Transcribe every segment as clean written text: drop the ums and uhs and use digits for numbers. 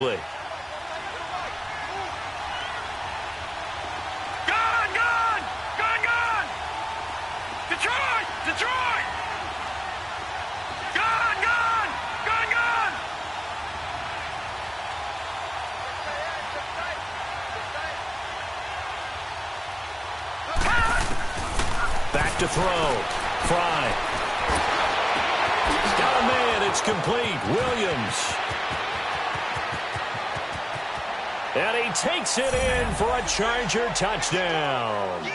Gone, gone! Gone, gone! Detroit! Detroit! Gone, gone! Gone, gone! Back to throw. Fry. He's got a man. It's complete. Williams. And he takes it in for a Charger touchdown.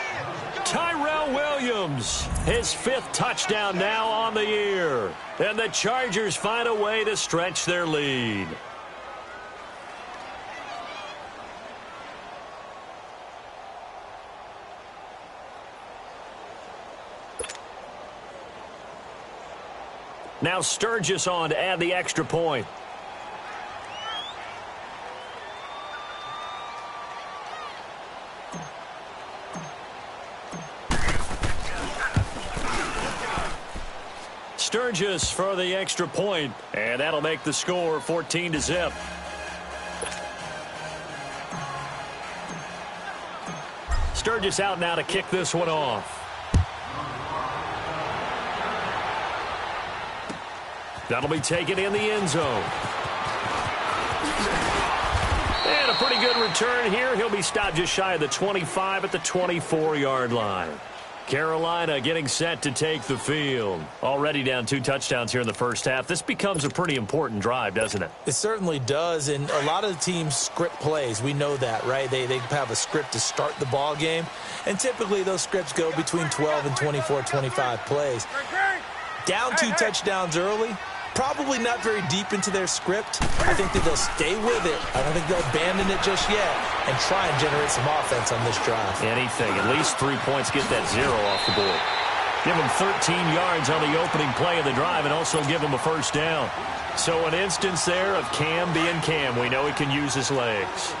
Tyrell Williams, his 5th touchdown now on the year. And the Chargers find a way to stretch their lead. Now Sturgis on to add the extra point. Sturgis for the extra point, and that'll make the score 14-0. Sturgis out now to kick this one off. That'll be taken in the end zone. And a pretty good return here. He'll be stopped just shy of the 25 at the 24-yard line. Carolina getting set to take the field. Already down 2 touchdowns here in the first half. This becomes a pretty important drive, doesn't it? It certainly does, and a lot of the teams script plays. We know that, right? They have a script to start the ball game, and typically those scripts go between 12 and 24, 25 plays. Down 2 touchdowns early, probably not very deep into their script. I think that they'll stay with it. I don't think they'll abandon it just yet and try and generate some offense on this drive. Anything. At least 3 points. Get that 0 off the board. Give them 13 yards on the opening play of the drive and also give them a first down. So an instance there of Cam being Cam. We know he can use his legs.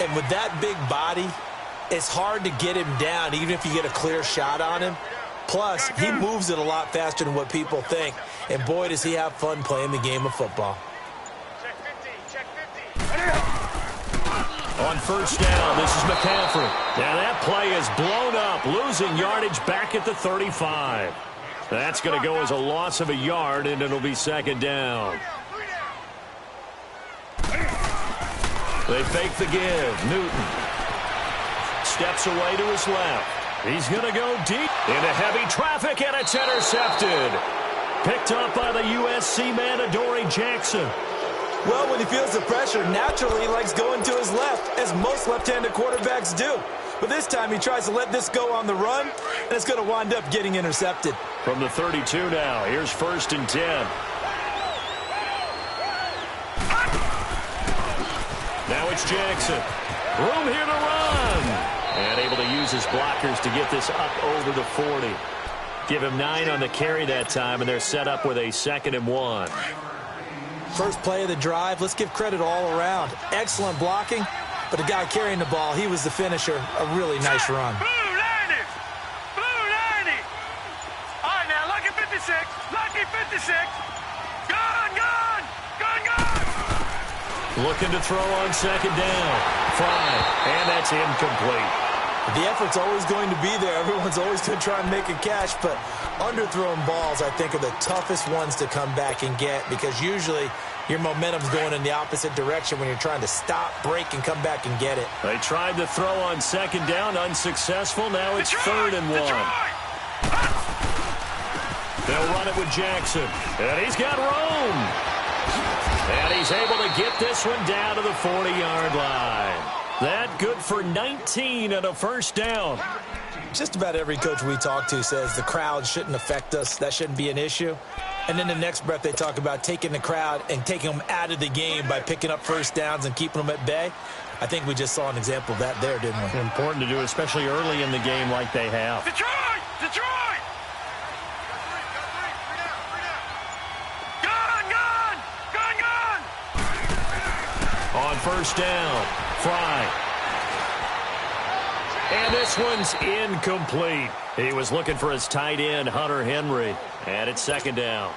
And with that big body, it's hard to get him down even if you get a clear shot on him. Plus, he moves it a lot faster than what people think. And boy, does he have fun playing the game of football. Check 50. On first down, this is McCaffrey. Now that play is blown up, losing yardage back at the 35. That's going to go as a loss of a yard, and it'll be second down. They fake the give. Newton steps away to his left. He's going to go deep into heavy traffic, and it's intercepted. Picked up by the USC man, Adoree Jackson. Well, when he feels the pressure, naturally he likes going to his left, as most left-handed quarterbacks do. But this time he tries to let this go on the run, and it's going to wind up getting intercepted. From the 32 now, here's 1st and 10. Now it's Jackson. Room here to run. And able to use his blockers to get this up over the 40. Give him 9 on the carry that time, and they're set up with a 2nd and 1. First play of the drive, let's give credit all around. Excellent blocking, but the guy carrying the ball, he was the finisher. A really nice run. Blue 90! Blue 90! All right, now, lucky 56. Lucky 56. Gone, gone! Gone, gone! Looking to throw on 2nd down. Fry, and that's incomplete. The effort's always going to be there. Everyone's always going to try and make a catch, but underthrown balls, I think, are the toughest ones to come back and get because usually your momentum's going in the opposite direction when you're trying to stop, break, and come back and get it. They tried to throw on 2nd down, unsuccessful. Now it's Detroit, 3rd and 1. They'll run it with Jackson, and he's got room. And he's able to get this one down to the 40-yard line. That good for 19 and a first down. Just about every coach we talk to says the crowd shouldn't affect us. That shouldn't be an issue. And then the next breath they talk about taking the crowd and taking them out of the game by picking up first downs and keeping them at bay. I think we just saw an example of that there, didn't we? Important to do, especially early in the game like they have. Detroit! Detroit! Gone, gone! Gone, gone! On first down, Fry. And this one's incomplete. He was looking for his tight end, Hunter Henry. And it's 2nd down.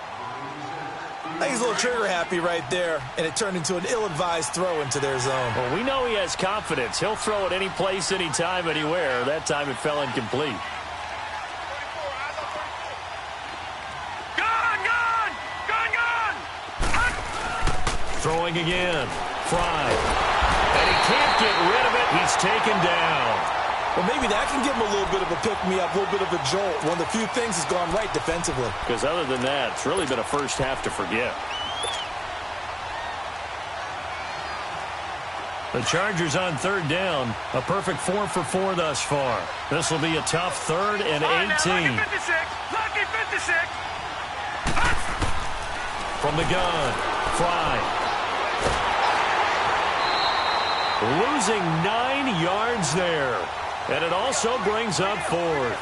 I think he's a little trigger happy right there, and it turned into an ill-advised throw into their zone. Well, we know he has confidence. He'll throw it any place, anytime, anywhere. That time it fell incomplete. Throwing again. Fry. And he can't get rid of it. He's taken down. Well, maybe that can give him a little bit of a pick-me-up, a little bit of a jolt. One of the few things has gone right defensively. Because other than that, it's really been a first half to forget. The Chargers on third down. A perfect 4 for 4 thus far. This will be a tough 3rd and 18. Lucky 56. From the gun, Fry. Losing 9 yards there. And it also brings up 4th.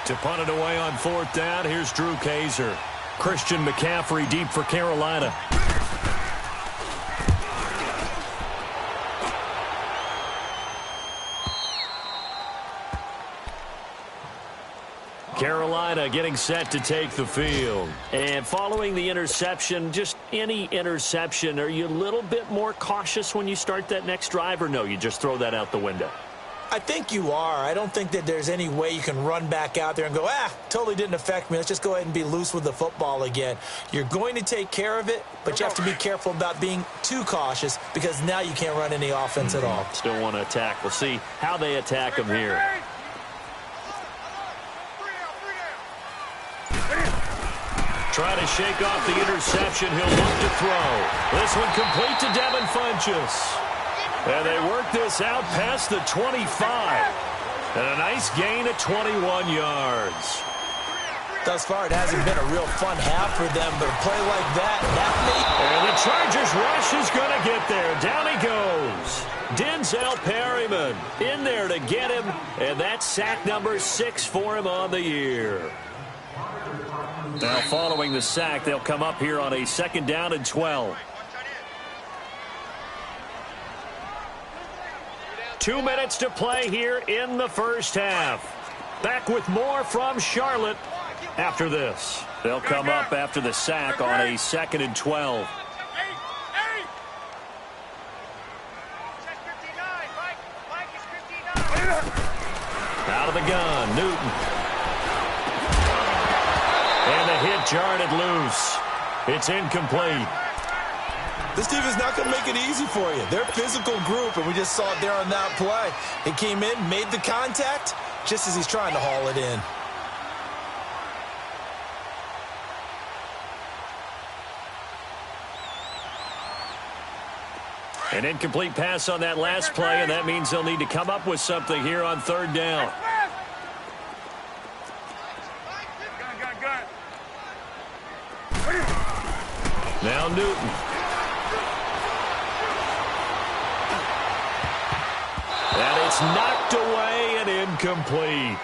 To punt it away on 4th down, here's Drew Kaiser. Christian McCaffrey deep for Carolina. Carolina getting set to take the field. And following the interception, just any interception, are you a little bit more cautious when you start that next drive, or no, you just throw that out the window? I think you are. I don't think that there's any way you can run back out there and go, totally didn't affect me. Let's just go ahead and be loose with the football again. You're going to take care of it, but you have to be careful about being too cautious because now you can't run any offense at all. Still want to attack. We'll see how they attack them here. Try to shake off the interception. He'll look to throw. This one complete to Devin Funchess. And they work this out past the 25. And a nice gain of 21 yards. Thus far, it hasn't been a real fun half for them, but a play like that, and the Chargers rush is going to get there. Down he goes. Denzel Perryman in there to get him, and that's sack number 6 for him on the year. Now, following the sack, they'll come up here on a 2nd down and 12. 2 minutes to play here in the first half. Back with more from Charlotte after this. They'll come up after the sack on a 2nd and 12. Out of the gun, Newton. And the hit jarred it loose. It's incomplete. This team is not going to make it easy for you. They're a physical group, and we just saw it there on that play. It came in, made the contact, just as he's trying to haul it in. An incomplete pass on that last play, and that means they'll need to come up with something here on 3rd down. Now Newton. And it's knocked away and incomplete.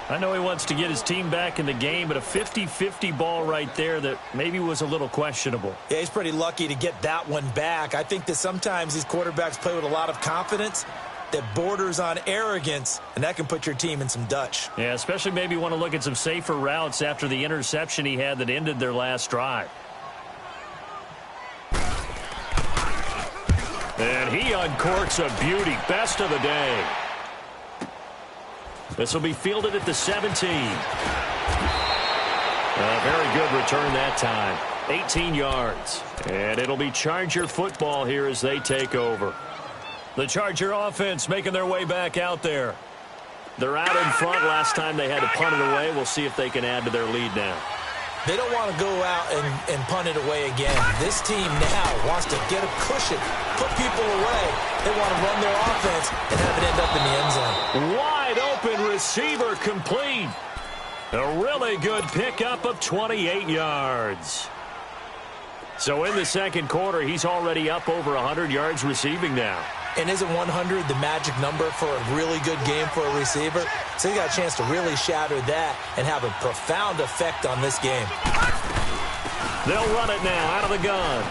I know he wants to get his team back in the game, but a 50-50 ball right there that maybe was a little questionable. Yeah, he's pretty lucky to get that one back. I think that sometimes these quarterbacks play with a lot of confidence that borders on arrogance, and that can put your team in some Dutch. Yeah, especially maybe want to look at some safer routes after the interception he had that ended their last drive. And he uncorks a beauty. Best of the day. This will be fielded at the 17. A very good return that time. 18 yards. And it'll be Charger football here as they take over. The Charger offense making their way back out there. They're out in front. Last time they had to punt it away. We'll see if they can add to their lead now. They don't want to go out and punt it away again. This team now wants to get a cushion, put people away. They want to run their offense and have it end up in the end zone. Wide open receiver complete. A really good pickup of 28 yards. So in the second quarter, he's already up over 100 yards receiving now. And isn't 100 the magic number for a really good game for a receiver? So he got a chance to really shatter that and have a profound effect on this game. They'll run it now out of the gun.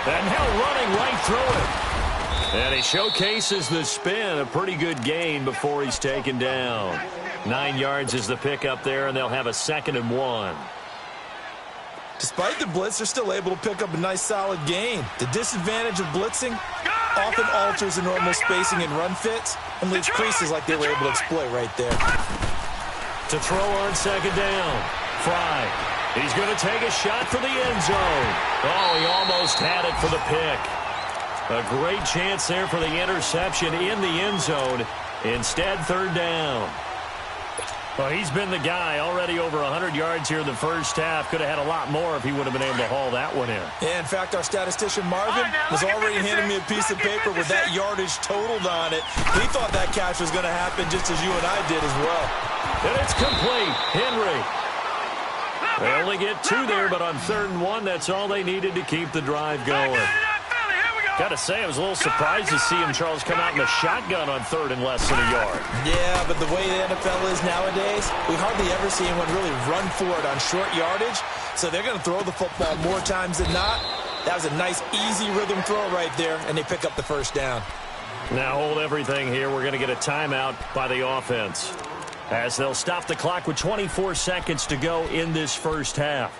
And Hill running right through it. And he showcases the spin. A pretty good gain before he's taken down. 9 yards is the pickup there, and they'll have a 2nd and 1. Despite the blitz, they're still able to pick up a nice, solid gain. The disadvantage of blitzing often alters the normal spacing and run fits and leaves creases like they were able to exploit right there. To throw on 2nd down, Fry. He's going to take a shot for the end zone. Oh, he almost had it for the pick. A great chance there for the interception in the end zone. Instead, 3rd down. Well, he's been the guy, already over 100 yards here in the first half. Could have had a lot more if he would have been able to haul that one in. Yeah, in fact, our statistician Marvin was already handing me a piece of paper with that yardage totaled on it. He thought that catch was going to happen just as you and I did as well. And it's complete. Henry. They only get 2 there, but on 3rd and 1, that's all they needed to keep the drive going. Got to say, I was a little surprised to see him, Charles, come out in a shotgun on 3rd and less than a yard. Yeah, but the way the NFL is nowadays, we hardly ever see anyone really run for it on short yardage. So they're going to throw the football more times than not. That was a nice, easy rhythm throw right there, and they pick up the 1st down. Now hold everything here. We're going to get a timeout by the offense, as they'll stop the clock with 24 seconds to go in this first half.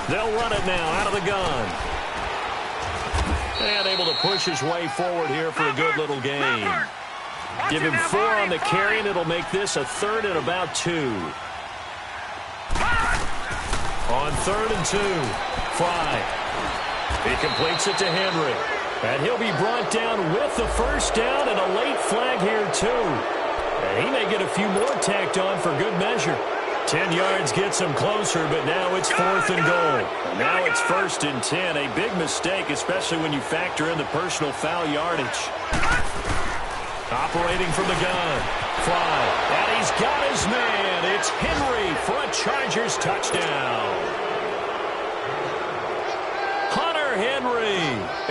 They'll run it now out of the gun. And able to push his way forward here for a good little gain. Give him 4 on the carry, and it'll make this a 3rd and about 2. On 3rd and 2, Fry. He completes it to Henry. And he'll be brought down with the 1st down and a late flag here, too. And he may get a few more tacked on for good measure. 10 yards gets him closer, but now it's 4th and goal. And now it's 1st and 10. A big mistake, especially when you factor in the personal foul yardage. Operating from the gun. Fly. And he's got his man. It's Henry for a Chargers touchdown. Hunter Henry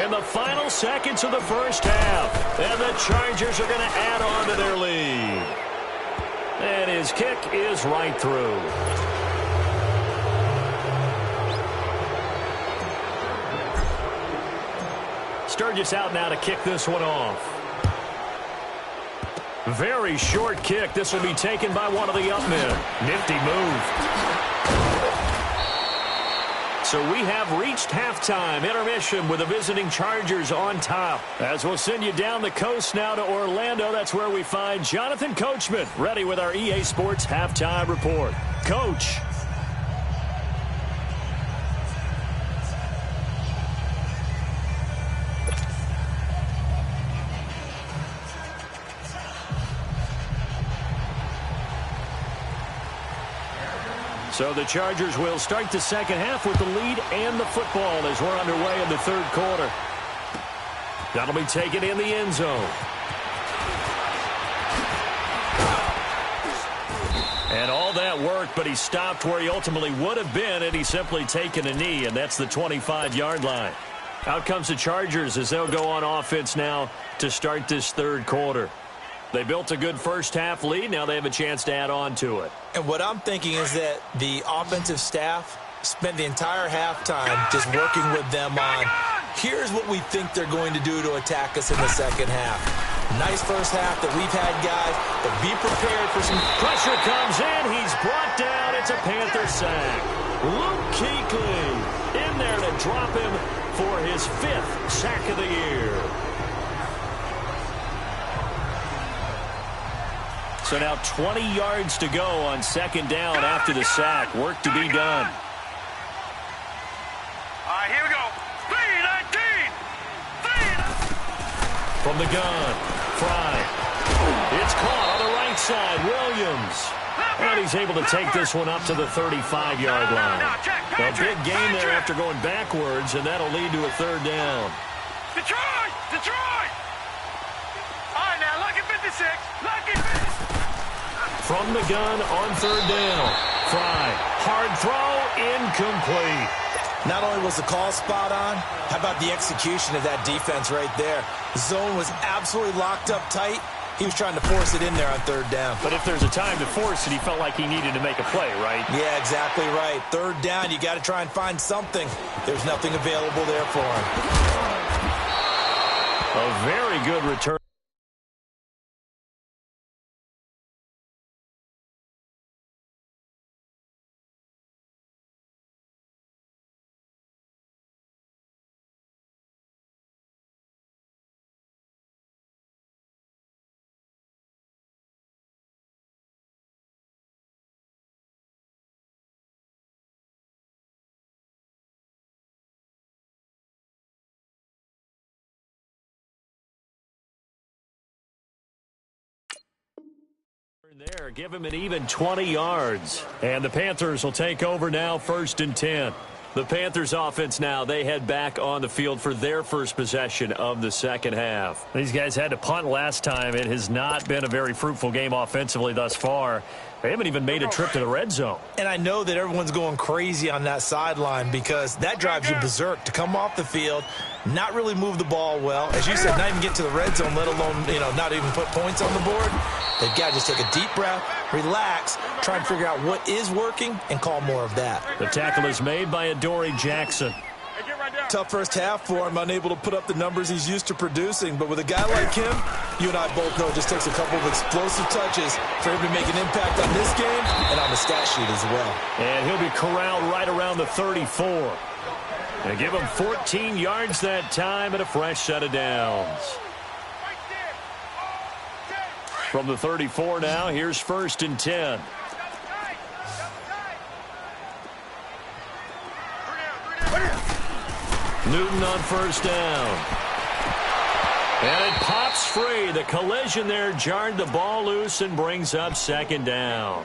in the final seconds of the first half. And the Chargers are going to add on to their lead. And his kick is right through. Sturgis out now to kick this one off. Very short kick. This will be taken by one of the up men. Nifty move. So we have reached halftime intermission with the visiting Chargers on top. As we'll send you down the coast now to Orlando, that's where we find Jonathan Coachman ready with our EA Sports halftime report. Coach. So the Chargers will start the second half with the lead and the football as we're underway in the 3rd quarter. That'll be taken in the end zone. And all that work, but he stopped where he ultimately would have been, and he's simply taken a knee, and that's the 25-yard line. Out comes the Chargers as they'll go on offense now to start this 3rd quarter. They built a good first half lead. Now they have a chance to add on to it. And what I'm thinking is that the offensive staff spent the entire halftime just working with them on, here's what we think they're going to do to attack us in the second half. Nice first half that we've had, guys, but be prepared for some pressure. Comes in. He's brought down. It's a Panther sack. Luke Kuechly in there to drop him for his 5th sack of the year. So now 20 yards to go on 2nd down after the sack. Work to be done. All right, here we go. 3-19. From the gun, Fry. It's caught on the right side. Williams. And he's able to take this one up to the 35-yard line. A big gain there after going backwards, and that'll lead to a 3rd down. Detroit! Detroit! All right, now, lucky 56. Lucky 56. From the gun on 3rd down. Fry. Hard throw. Incomplete. Not only was the call spot on, how about the execution of that defense right there? The zone was absolutely locked up tight, He was trying to force it in there on third down. But if there's a time to force it, he felt like he needed to make a play, right? Yeah, exactly right. Third down, you got to try and find something. There's nothing available there for him. A very good return. There, give him an even 20 yards. And the Panthers will take over now, 1st and 10. The Panthers offense now, they head back on the field for their first possession of the second half. These guys had to punt last time. It has not been a very fruitful game offensively thus far. They haven't even made a trip to the red zone. And I know that everyone's going crazy on that sideline because that drives you berserk to come off the field, not really move the ball well. As you said, not even get to the red zone, let alone, not even put points on the board. They've got to just take a deep breath, relax, try and figure out what is working, and call more of that. The tackle is made by Adoree Jackson. Tough first half for him, unable to put up the numbers he's used to producing. But with a guy like him, you and I both know it just takes a couple of explosive touches for him to make an impact on this game and on the stat sheet as well. And he'll be corralled right around the 34. And give him 14 yards that time and a fresh set of downs. From the 34 now, here's 1st and 10. Newton on 1st down. And it pops free. The collision there jarred the ball loose and brings up 2nd down.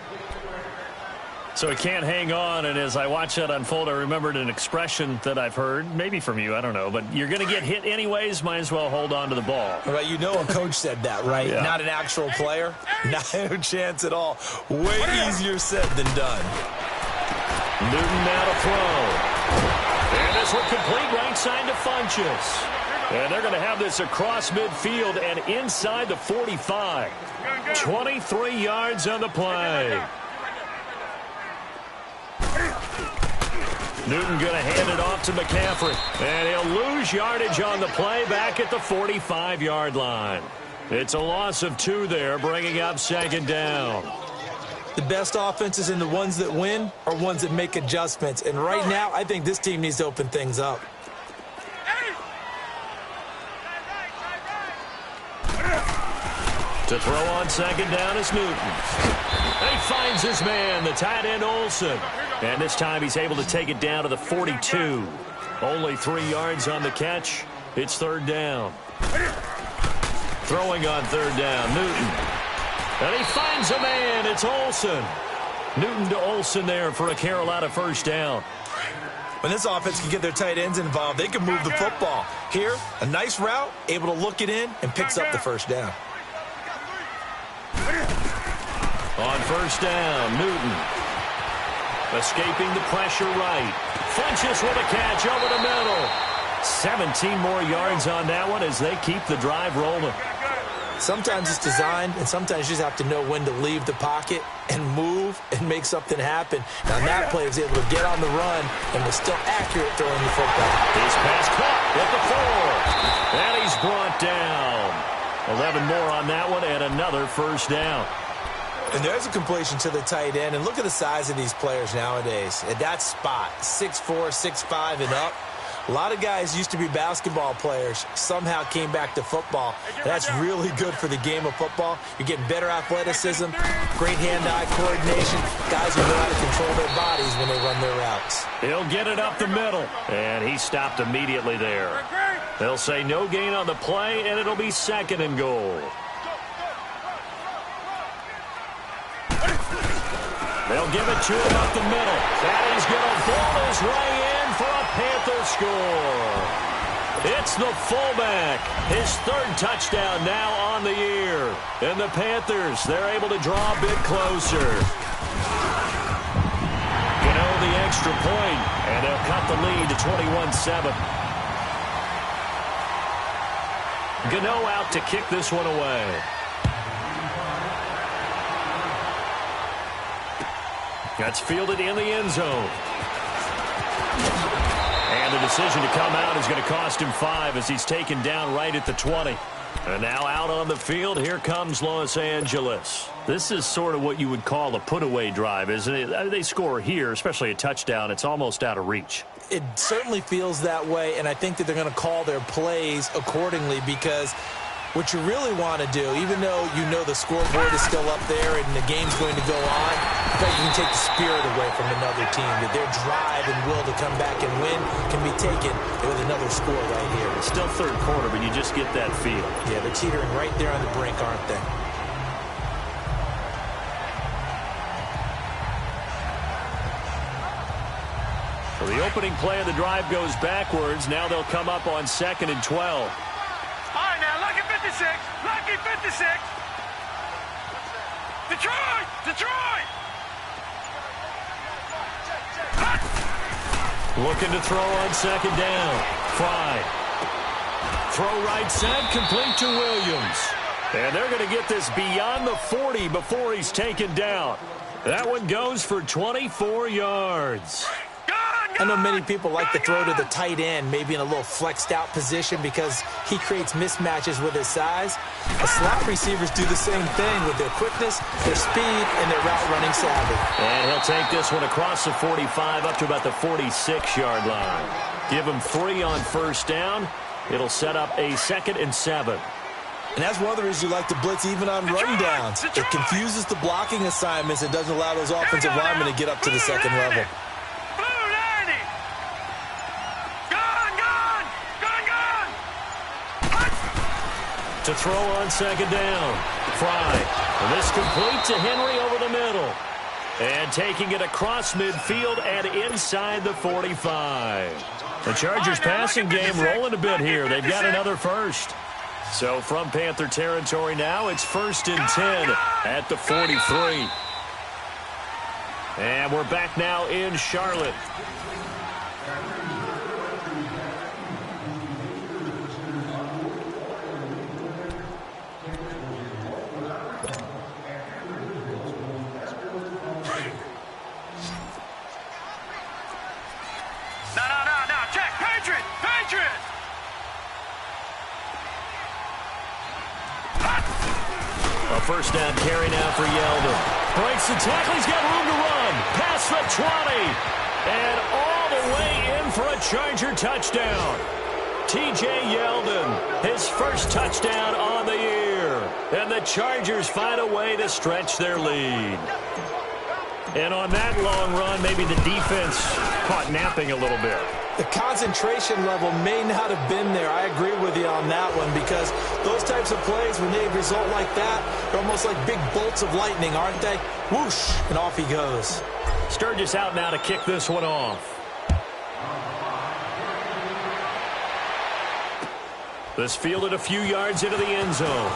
So he can't hang on, and as I watch that unfold, I remembered an expression that I've heard, maybe from you, I don't know, but you're going to get hit anyways, might as well hold on to the ball. Right, a coach said that, right? Yeah. Not an actual player. No chance at all. Way easier said than done. Newton now to throw. And this one complete right side to Funchess. And they're going to have this across midfield and inside the 45. 23 yards on the play. Newton going to hand it off to McCaffrey. And he'll lose yardage on the play back at the 45-yard line. It's a loss of 2 there, bringing up 2nd down. The best offenses and the ones that win are ones that make adjustments. And right now, I think this team needs to open things up. To throw on 2nd down is Newton. And he finds his man, the tight end Olsen. And this time he's able to take it down to the 42. Only 3 yards on the catch. It's 3rd down. Throwing on 3rd down, Newton. And he finds a man. It's Olsen. Newton to Olsen there for a Carolina 1st down. When this offense can get their tight ends involved, they can move the football. Here, a nice route, able to look it in, and picks up the 1st down. On 1st down, Newton. Escaping the pressure right. Funchess with a catch over the middle. 17 more yards on that one as they keep the drive rolling. Sometimes it's designed, and sometimes you just have to know when to leave the pocket and move and make something happen. Now, that player is able to get on the run and was still accurate throwing the football. His pass caught at the 4. And he's brought down. 11 more on that one and another 1st down. And there's a completion to the tight end. And look at the size of these players nowadays. At that spot, 6'4", 6'5", and up. A lot of guys used to be basketball players, somehow came back to football. And that's really good for the game of football. You're getting better athleticism, great hand-eye coordination, guys who know how to control their bodies when they run their routes. He'll get it up the middle, and he stopped immediately there. They'll say no gain on the play, and it'll be 2nd and goal. They'll give it to him up the middle. And he's going to ball his way in for a Panther score. It's the fullback. His 3rd touchdown now on the year. And the Panthers, they're able to draw a bit closer. Gano the extra point, and they'll cut the lead to 21-7. Gano out to kick this one away. That's fielded in the end zone. And the decision to come out is going to cost him 5 as he's taken down right at the 20. And now out on the field, here comes Los Angeles. This is sort of what you would call a put-away drive, isn't it? They score here, especially a touchdown. It's almost out of reach. It certainly feels that way, and I think that they're going to call their plays accordingly because what you really want to do, even though you know the scoreboard is still up there and the game's going to go on, but you can take the spirit away from another team, that their drive and will to come back and win can be taken with another score right here. It's still third quarter, but you just get that feel. Yeah, they're teetering right there on the brink, aren't they? So the opening play of the drive goes backwards. Now they'll come up on 2nd and 12. All right, now, lucky 56. Lucky 56. Detroit! Detroit! Looking to throw on 2nd down. Fry. Throw right side, complete to Williams. And they're going to get this beyond the 40 before he's taken down. That one goes for 24 yards. I know many people like to throw to the tight end, maybe in a little flexed out position because he creates mismatches with his size. The slot receivers do the same thing with their quickness, their speed, and their route running savvy. And he'll take this one across the 45 up to about the 46-yard line. Give him 3 on 1st down. It'll set up a 2nd and 7. And that's one of the reasons you like to blitz even on run downs. It confuses the blocking assignments and doesn't allow those offensive linemen to get up to the second level. To throw on 2nd down. Fry. And this complete to Henry over the middle. And taking it across midfield and inside the 45. The Chargers passing game rolling a bit here. They've got another first. So from Panther territory now, it's 1st and 10 at the 43. And we're back now in Charlotte. First down carry now for Yeldon. Breaks the tackle. He's got room to run. Past the 20. And all the way in for a Charger touchdown. T.J. Yeldon, his first touchdown on the year. And the Chargers find a way to stretch their lead. And on that long run, maybe the defense caught napping a little bit. The concentration level may not have been there. I agree with you on that one because those types of plays, when they result like that, they're almost like big bolts of lightning, aren't they? Whoosh, and off he goes. Sturgis out now to kick this one off. This fielded a few yards into the end zone.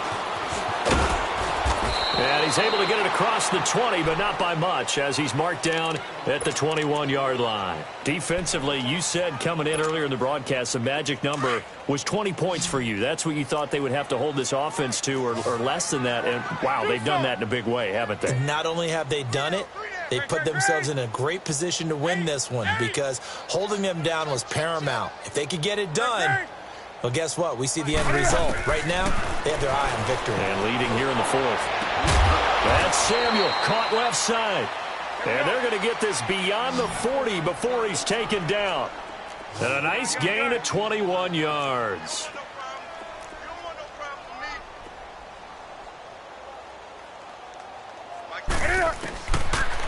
And he's able to get it across the 20, but not by much, as he's marked down at the 21-yard line. Defensively, you said coming in earlier in the broadcast, the magic number was 20 points for you. That's what you thought they would have to hold this offense to, or less than that. And, wow, they've done that in a big way, haven't they? Not only have they done it, they put themselves in a great position to win this one because holding them down was paramount. If they could get it done, well, guess what? We see the end result. Right now, they have their eye on victory. And leading here in the 4th. That's Samuel, caught left side. And they're going to get this beyond the 40 before he's taken down. And a nice gain at 21 yards.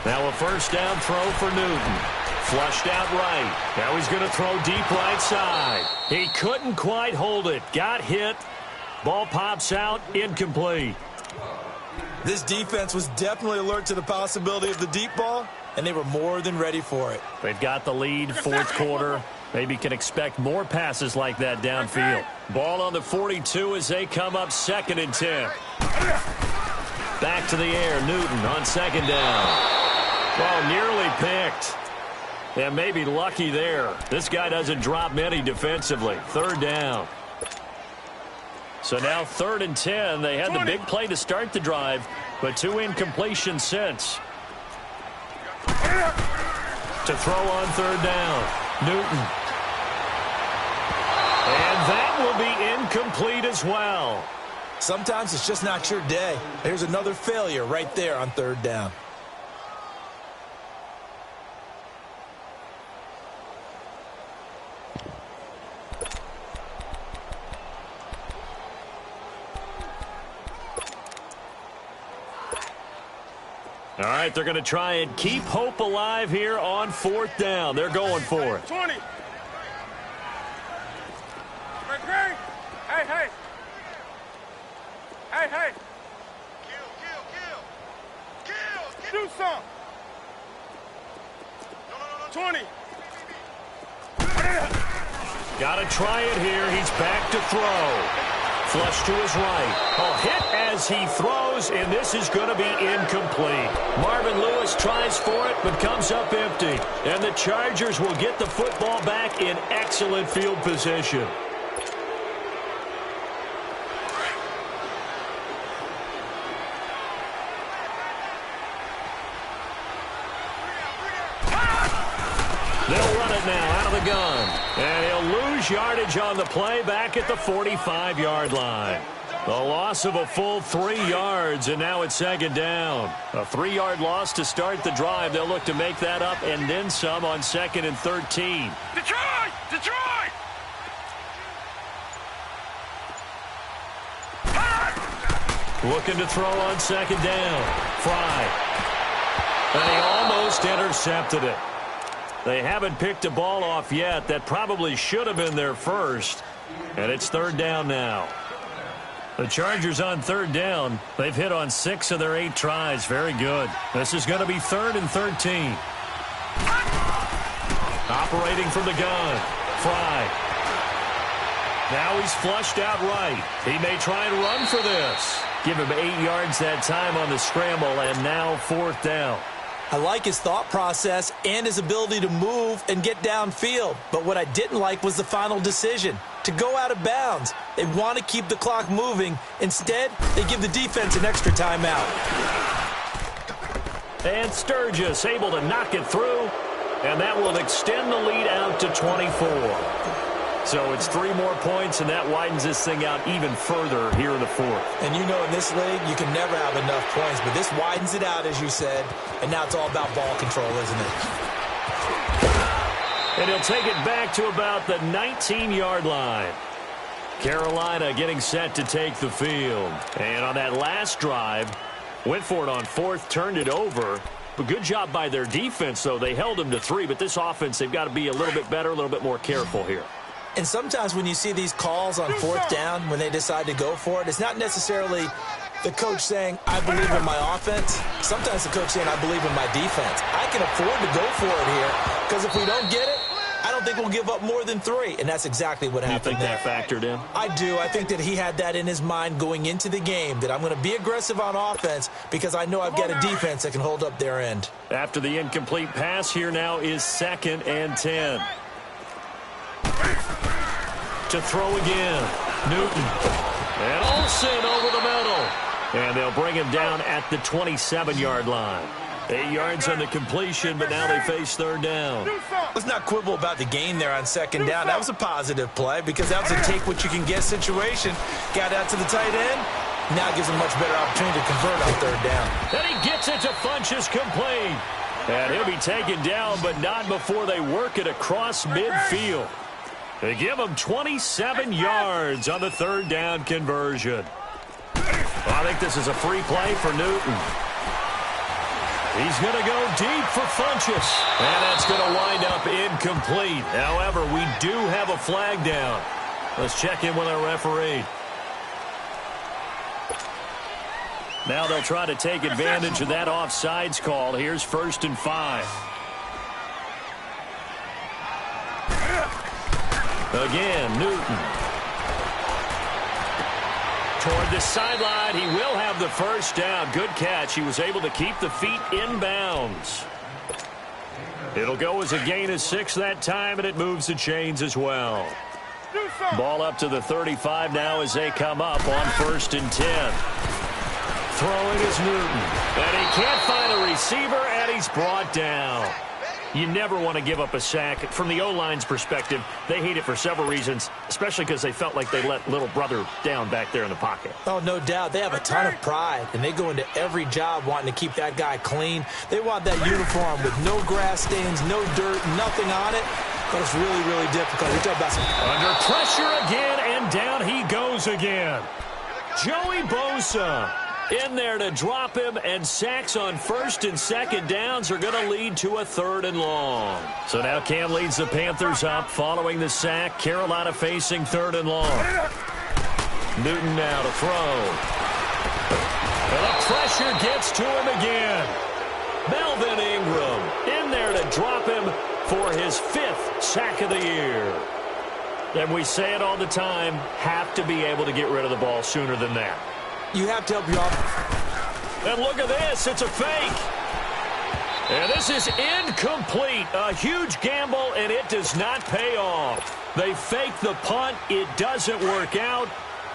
Now a first down throw for Newton. Flushed out right. Now he's going to throw deep right side. He couldn't quite hold it. Got hit. Ball pops out. Incomplete. This defense was definitely alert to the possibility of the deep ball, and they were more than ready for it. They've got the lead, 4th quarter. Maybe can expect more passes like that downfield. Ball on the 42 as they come up 2nd and 10. Back to the air, Newton on 2nd down. Well, nearly picked. Yeah, maybe lucky there. This guy doesn't drop many defensively. 3rd down. So now 3rd and 10. They had the big play to start the drive, but 2 incompletions since. To throw on third down, Newton. And that will be incomplete as well. Sometimes it's just not your day. Here's another failure right there on third down. All right, they're going to try and keep hope alive here on fourth down. They're going for it. 20. Hey. Hey. Kill. Do something. 20. Got to try it here. He's back to throw. Flush to his right. A hit as he throws, and this is going to be incomplete. Marvin Lewis tries for it, but comes up empty. And the Chargers will get the football back in excellent field position. They'll run it now out of the gun. And he'll lose yardage on the play back at the 45-yard line. The loss of a full 3 yards, and now it's second down. A 3-yard loss to start the drive. They'll look to make that up and then some on 2nd and 13. Detroit! Looking to throw on second down. Fry. And he almost intercepted it. They haven't picked a ball off yet. That probably should have been their first. And it's third down now. The Chargers on third down. They've hit on 6 of their 8 tries. Very good. This is going to be 3rd and 13. Operating from the gun. Fry. Now he's flushed out right. He may try and run for this. Give him 8 yards that time on the scramble, and now 4th down. I like his thought process and his ability to move and get downfield. But what I didn't like was the final decision, to go out of bounds. They want to keep the clock moving. Instead, they give the defense an extra timeout. And Sturgis able to knock it through, and that will extend the lead out to 24. So it's 3 more points, and that widens this thing out even further here in the 4th. And you know in this league, you can never have enough points, but this widens it out, as you said, and now it's all about ball control, isn't it? And he'll take it back to about the 19-yard line. Carolina getting set to take the field. And on that last drive, went for it on 4th, turned it over. But good job by their defense, though. They held them to 3, but this offense, they've got to be a little bit better, a little bit more careful here. And sometimes when you see these calls on 4th down, when they decide to go for it, it's not necessarily the coach saying, I believe in my offense. Sometimes the coach saying, I believe in my defense. I can afford to go for it here, because if we don't get it, I don't think we'll give up more than 3. And that's exactly what happened there. You think that factored in? I do. I think that he had that in his mind going into the game, that I'm going to be aggressive on offense because I know I've got a defense that can hold up their end. After the incomplete pass, here now is 2nd and 10. To throw again, Newton. And Olsen over the middle. And they'll bring him down at the 27-yard line. 8 yards on the completion, but now they face 3rd down. Let's not quibble about the gain there on 2nd down. That was a positive play because that was a take-what-you-can-get situation. Got out to the tight end. Now gives him a much better opportunity to convert on 3rd down. And he gets it to Funchess complete. And he'll be taken down, but not before they work it across midfield. They give him 27 yards on the 3rd down conversion. I think this is a free play for Newton. He's going to go deep for Funchess. And that's going to wind up incomplete. However, we do have a flag down. Let's check in with our referee. Now they'll try to take advantage of that offsides call. Here's 1st and 5. Again, Newton. Toward the sideline, he will have the 1st down. Good catch. He was able to keep the feet in bounds. It'll go as a gain of 6 that time, and it moves the chains as well. Ball up to the 35 now as they come up on 1st and 10. Throwing is Newton. And he can't find a receiver, and he's brought down. You never want to give up a sack. From the O-line's perspective, they hate it for several reasons, especially because they felt like they let little brother down back there in the pocket. Oh, no doubt. They have a ton of pride, and they go into every job wanting to keep that guy clean. They want that uniform with no grass stains, no dirt, nothing on it. But it's really, really difficult. You're talking about under pressure again, and down he goes again. Joey Bosa in there to drop him, and sacks on first and second downs are going to lead to a 3rd and long. So now Cam leads the Panthers up following the sack. Carolina facing 3rd and long. Newton now to throw. And the pressure gets to him again. Melvin Ingram in there to drop him for his 5th sack of the year. And we say it all the time, have to be able to get rid of the ball sooner than that. you have to help your offense. And look at this. It's a fake. And this is incomplete. A huge gamble, and it does not pay off. They fake the punt. It doesn't work out.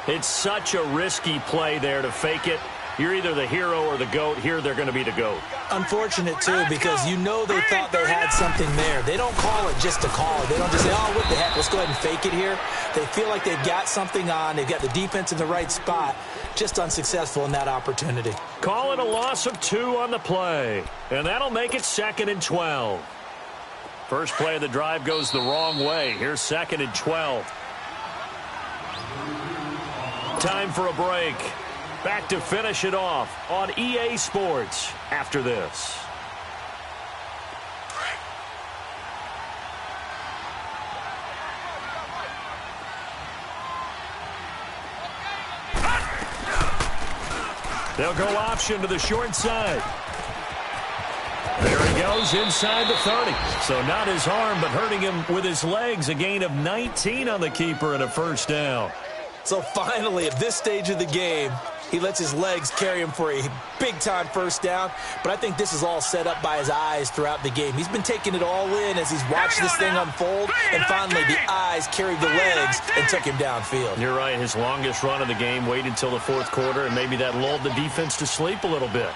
It's such a risky play there to fake it. You're either the hero or the GOAT. Here they're going to be the GOAT. Unfortunate, too, because you know they thought they had something there. They don't call it just to call it. They don't just say, oh, what the heck, let's go ahead and fake it here. They feel like they've got something on. They've got the defense in the right spot. Just unsuccessful in that opportunity. Call it a loss of 2 on the play. And that'll make it 2nd and 12. First play of the drive goes the wrong way. Here's 2nd and 12. Time for a break. Back to finish it off on EA Sports after this. They'll go option to the short side. There he goes inside the 30. So not his arm, but hurting him with his legs. A gain of 19 on the keeper and a first down. So finally, at this stage of the game, he lets his legs carry him for a big-time first down. But I think this is all set up by his eyes throughout the game. He's been taking it all in as he's watched this thing unfold. And finally, the eyes carried the legs and took him downfield. You're right. His longest run of the game waited until the fourth quarter, and maybe that lulled the defense to sleep a little bit.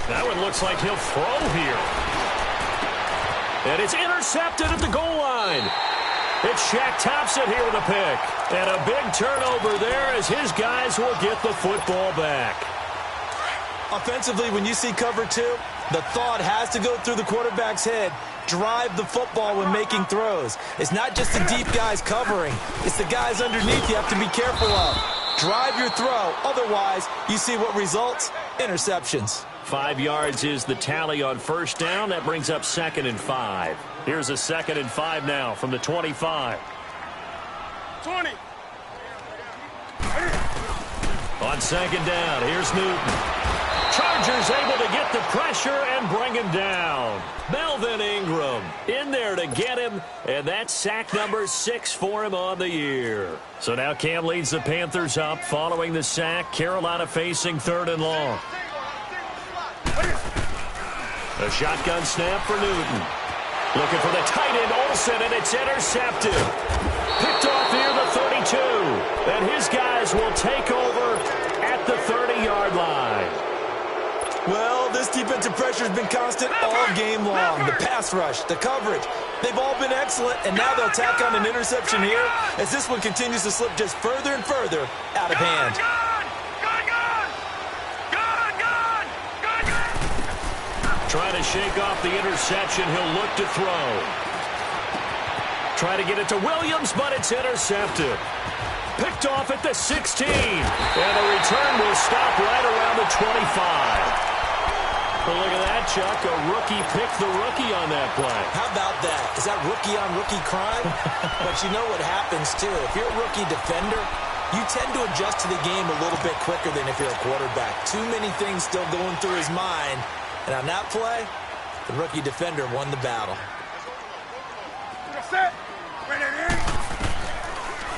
That one looks like he'll throw here. And it's intercepted at the goal line. It's Shaq Thompson here with a pick. And a big turnover there as his guys will get the football back. Offensively, when you see cover 2, the thought has to go through the quarterback's head. Drive the football when making throws. It's not just the deep guys covering. It's the guys underneath you have to be careful of. Drive your throw. Otherwise, you see what results? Interceptions. 5 yards is the tally on first down. That brings up 2nd and 5. Here's a 2nd and 5 now from the 25. 20. On 2nd down, here's Newton. Chargers able to get the pressure and bring him down. Melvin Ingram in there to get him, and that's sack number 6 for him on the year. So now Cam leads the Panthers up following the sack. Carolina facing 3rd and long. A shotgun snap for Newton. Looking for the tight end, Olsen, and it's intercepted. Picked off near the 32. And his guys will take over at the 30-yard line. Well, this defensive pressure has been constant all game long. The pass rush, the coverage, they've all been excellent, and now they'll tack on an interception here as this one continues to slip just further and further out of hand. Trying to shake off the interception. He'll look to throw. Try to get it to Williams, but it's intercepted. Picked off at the 16. And the return will stop right around the 25. Well, look at that, Chuck. A rookie picked the rookie on that play. How about that? Is that rookie-on-rookie crime? But you know what happens, too. If you're a rookie defender, you tend to adjust to the game a little bit quicker than if you're a quarterback. Too many things still going through his mind. And on that play, the rookie defender won the battle.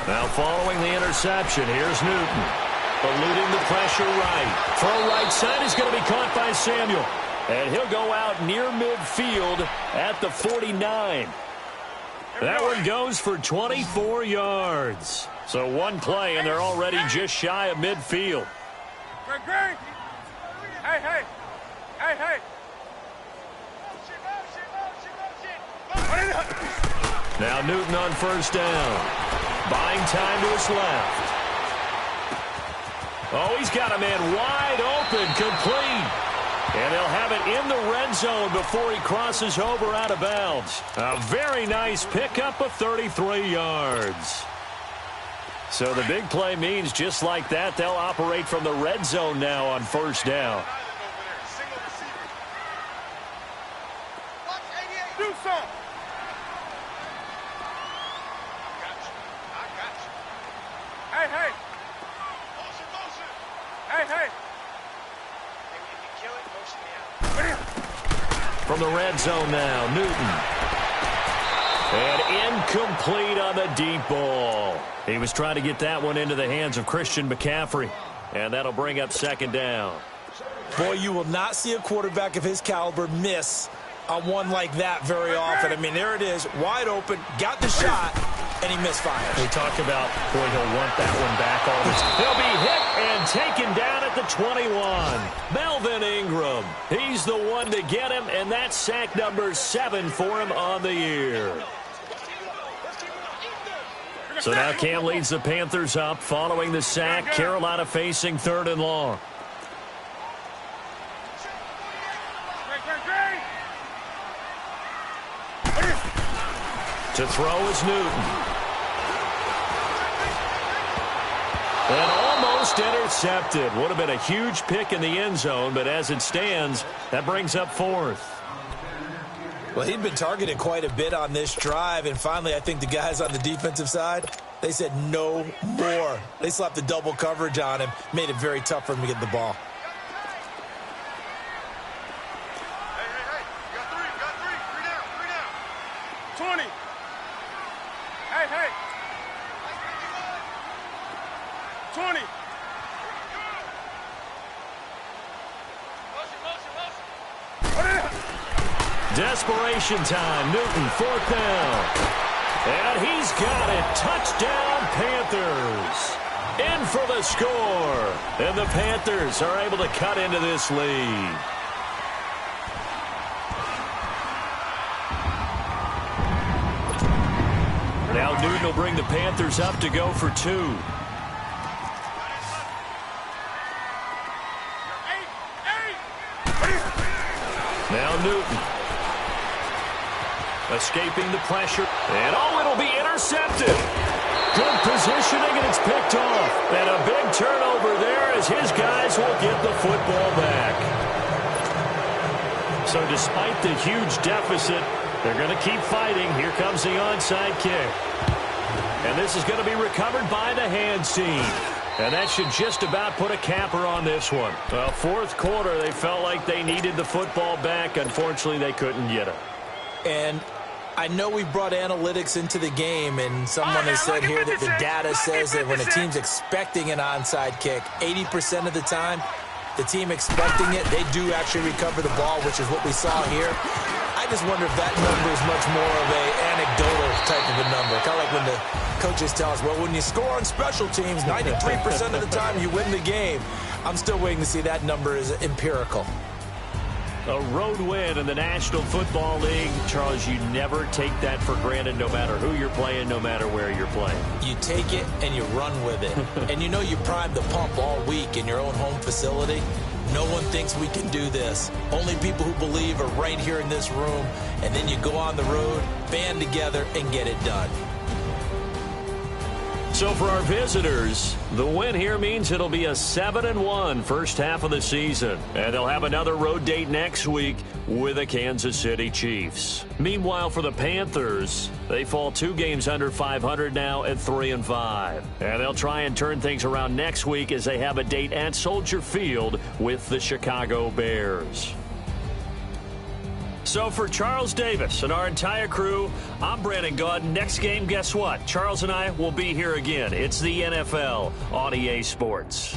Now following the interception, here's Newton. eluding the pressure right. Throw right side is going to be caught by Samuel. And he'll go out near midfield at the 49. That one goes for 24 yards. So one play, and they're already just shy of midfield. Hey, hey. Hey, hey. Now Newton on first down. Buying time to his left. Oh, he's got a man wide open, complete. And they'll have it in the red zone before he crosses over out of bounds. A very nice pickup of 33 yards. So the big play means just like that, they'll operate from the red zone now on first down. Do something. Hey, hey. Hey, hey. From the red zone now, Newton. And incomplete on the deep ball. He was trying to get that one into the hands of Christian McCaffrey. And that'll bring up second down. Boy, you will not see a quarterback of his caliber miss on one like that very often. I mean, there it is, wide open, got the shot, and he misfires. We talk about, boy, he'll want that one back all this. He'll be hit and taken down at the 21. Melvin Ingram, he's the one to get him, and that's sack number 7 for him on the year. So now Cam leads the Panthers up following the sack. Carolina facing 3rd and long. To throw is Newton. And almost intercepted. Would have been a huge pick in the end zone, but as it stands, that brings up 4th. Well, he'd been targeted quite a bit on this drive, and finally I think the guys on the defensive side, they said no more. They slapped the double coverage on him, made it very tough for him to get the ball. Hey, you got three down. 20. Hey, hey. 20. Desperation time. Newton, 4th down. And he's got it. Touchdown, Panthers. In for the score. And the Panthers are able to cut into this lead. Now Newton will bring the Panthers up to go for 2. Now Newton. Escaping the pressure. And oh, it'll be intercepted. Good positioning, and it's picked off. And a big turnover there as his guys will get the football back. So despite the huge deficit, they're going to keep fighting. Here comes the onside kick. And this is going to be recovered by the hands team. And that should just about put a capper on this one. Well, 4th quarter, they felt like they needed the football back. Unfortunately, they couldn't get it. And I know we brought analytics into the game, and someone has said here that the data says that when a team's expecting an onside kick, 80% of the time, the team expecting it, they do actually recover the ball, which is what we saw here. I just wonder if that number is much more of an anecdotal type of a number. Kind of like when the coaches tell us, well, when you score on special teams, 93% of the time you win the game. I'm still waiting to see that number is empirical. A road win in the National Football League. Charles, you never take that for granted no matter who you're playing, no matter where you're playing. You take it and you run with it. And you know you primed the pump all week in your own home facility. No one thinks we can do this. Only people who believe are right here in this room. And then you go on the road, band together, and get it done. So for our visitors, the win here means it'll be a 7-1 first half of the season. And they'll have another road date next week with the Kansas City Chiefs. Meanwhile, for the Panthers, they fall 2 games under 500 now at 3-5. And they'll try and turn things around next week as they have a date at Soldier Field with the Chicago Bears. So for Charles Davis and our entire crew, I'm Brandon Gaud. Next game, guess what? Charles and I will be here again. It's the NFL on EA Sports.